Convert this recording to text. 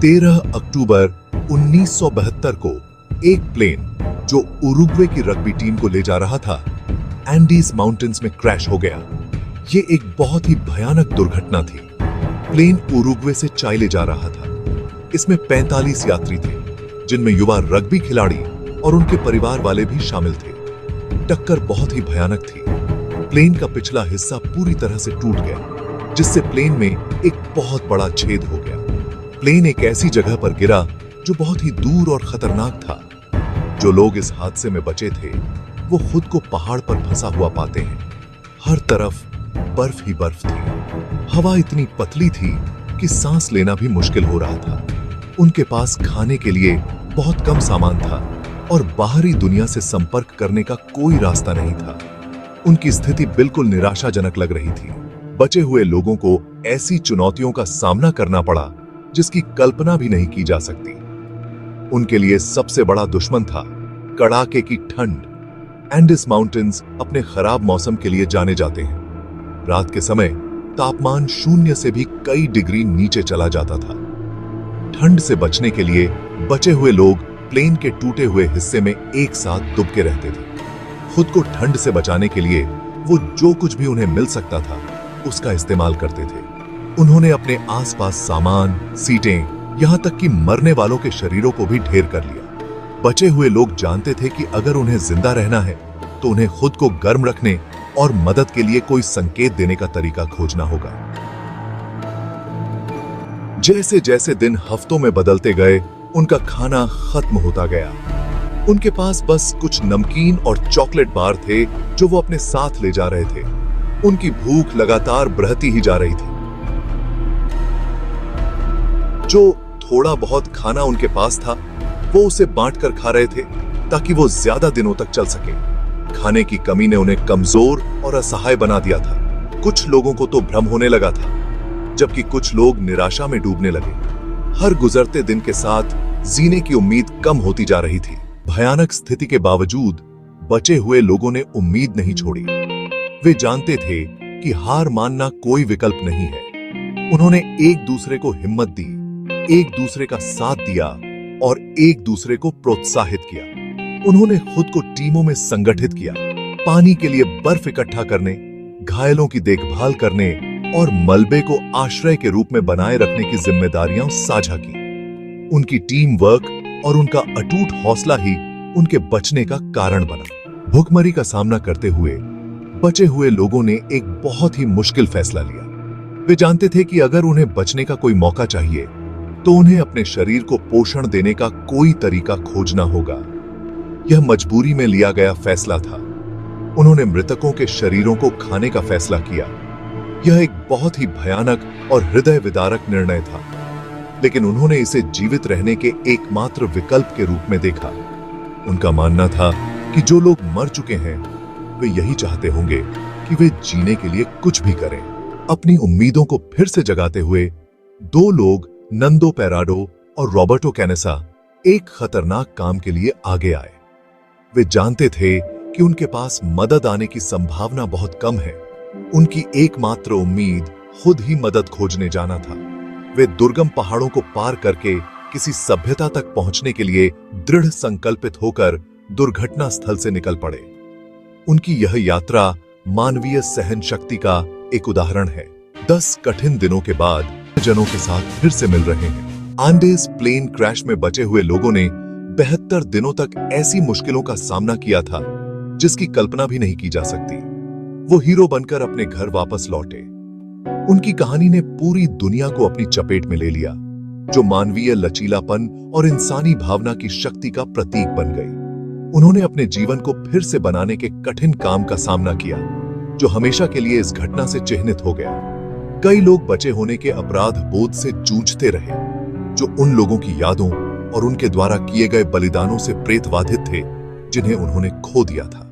13 अक्टूबर 1972 को एक प्लेन जो उरुग्वे की रग्बी टीम को ले जा रहा था, एंडीज माउंटेन्स में क्रैश हो गया। ये एक बहुत ही भयानक दुर्घटना थी। प्लेन उरुग्वे से चाइले जा रहा था। इसमें 45 यात्री थे, जिनमें युवा रग्बी खिलाड़ी और उनके परिवार वाले भी शामिल थे। टक्कर बहुत ही भयानक थी। प्लेन का पिछला हिस्सा पूरी तरह से टूट गया, जिससे प्लेन में एक बहुत बड़ा छेद हो गया। प्लेन एक ऐसी जगह पर गिरा जो बहुत ही दूर और खतरनाक था। जो लोग इस हादसे में बचे थे, वो खुद को पहाड़ पर फंसा हुआ पाते हैं। हर तरफ बर्फ ही बर्फ थी। हवा इतनी पतली थी कि सांस लेना भी मुश्किल हो रहा था। उनके पास खाने के लिए बहुत कम सामान था और बाहरी दुनिया से संपर्क करने का कोई रास्ता नहीं था। उनकी स्थिति बिल्कुल निराशाजनक लग रही थी। बचे हुए लोगों को ऐसी चुनौतियों का सामना करना पड़ा जिसकी कल्पना भी नहीं की जा सकती। उनके लिए सबसे बड़ा दुश्मन था कड़ाके की ठंड। एंडीज माउंटेन्स अपने खराब मौसम के लिए जाने जाते हैं। रात के समय तापमान 0 से भी कई डिग्री नीचे चला जाता था। ठंड से बचने के लिए बचे हुए लोग प्लेन के टूटे हुए हिस्से में एक साथ दुबके रहते थे। खुद को ठंड से बचाने के लिए वो जो कुछ भी उन्हें मिल सकता था, उसका इस्तेमाल करते थे। उन्होंने अपने आसपास सामान, सीटें, यहां तक कि मरने वालों के शरीरों को भी ढेर कर लिया। बचे हुए लोग जानते थे कि अगर उन्हें जिंदा रहना है तो उन्हें खुद को गर्म रखने और मदद के लिए कोई संकेत देने का तरीका खोजना होगा। जैसे जैसे दिन हफ्तों में बदलते गए, उनका खाना खत्म होता गया। उनके पास बस कुछ नमकीन और चॉकलेट बार थे जो वो अपने साथ ले जा रहे थे। उनकी भूख लगातार बढ़ती ही जा रही थी। जो थोड़ा बहुत खाना उनके पास था, वो उसे बांटकर खा रहे थे ताकि वो ज्यादा दिनों तक चल सके। खाने की कमी ने उन्हें कमजोर और असहाय बना दिया था। कुछ लोगों को तो भ्रम होने लगा था, जबकि कुछ लोग निराशा में डूबने लगे। हर गुजरते दिन के साथ जीने की उम्मीद कम होती जा रही थी। भयानक स्थिति के बावजूद बचे हुए लोगों ने उम्मीद नहीं छोड़ी। वे जानते थे कि हार मानना कोई विकल्प नहीं है। उन्होंने एक दूसरे को हिम्मत दी, एक दूसरे का साथ दिया और एक दूसरे को प्रोत्साहित किया। उन्होंने खुद को टीमों में संगठित किया, पानी के लिए बर्फ इकट्ठा करने, घायलों की देखभाल करने और मलबे को आश्रय के रूप में बनाए रखने की जिम्मेदारियां साझा की। उनकी टीम वर्क और उनका अटूट हौसला ही उनके बचने का कारण बना। भूखमरी का सामना करते हुए बचे हुए लोगों ने एक बहुत ही मुश्किल फैसला लिया। वे जानते थे कि अगर उन्हें बचने का कोई मौका चाहिए तो उन्हें अपने शरीर को पोषण देने का कोई तरीका खोजना होगा। यह मजबूरी में लिया गया फैसला था। उन्होंने मृतकों के शरीरों को खाने का फैसला किया। यह एक बहुत ही भयानक और हृदय विदारक निर्णय था, लेकिन उन्होंने इसे जीवित रहने के एकमात्र विकल्प के रूप में देखा। उनका मानना था कि जो लोग मर चुके हैं, वे यही चाहते होंगे कि वे जीने के लिए कुछ भी करें। अपनी उम्मीदों को फिर से जगाते हुए दो लोग, नंदो पेराडो और रॉबर्टो कैनेसा, एक खतरनाक काम के लिए आगे आए। वे जानते थे कि उनके पास मदद आने की संभावना बहुत कम है। उनकी एकमात्र उम्मीद खुद ही मदद खोजने जाना था। वे दुर्गम पहाड़ों को पार करके किसी सभ्यता तक पहुंचने के लिए दृढ़ संकल्पित होकर दुर्घटना स्थल से निकल पड़े। उनकी यह यात्रा मानवीय सहन शक्ति का एक उदाहरण है। 10 कठिन दिनों के बाद जनों के साथ फिर से मिल रहे हैं। एंडीज प्लेन क्रैश में बचे हुए लोगों ने 72 दिनों तक ऐसी मुश्किलों का सामना किया था जिसकी कल्पना भी नहीं की जा सकती। वो हीरो बनकर अपने घर वापस लौटे। उनकी कहानी ने पूरी दुनिया को अपनी चपेट में ले लिया, जो मानवीय लचीलापन और इंसानी भावना की शक्ति का प्रतीक बन गई। उन्होंने अपने जीवन को फिर से बनाने के कठिन काम का सामना किया, जो हमेशा के लिए इस घटना से चिह्नित हो गया। कई लोग बचे होने के अपराध बोध से जूझते रहे, जो उन लोगों की यादों और उनके द्वारा किए गए बलिदानों से प्रेतवाधित थे जिन्हें उन्होंने खो दिया था।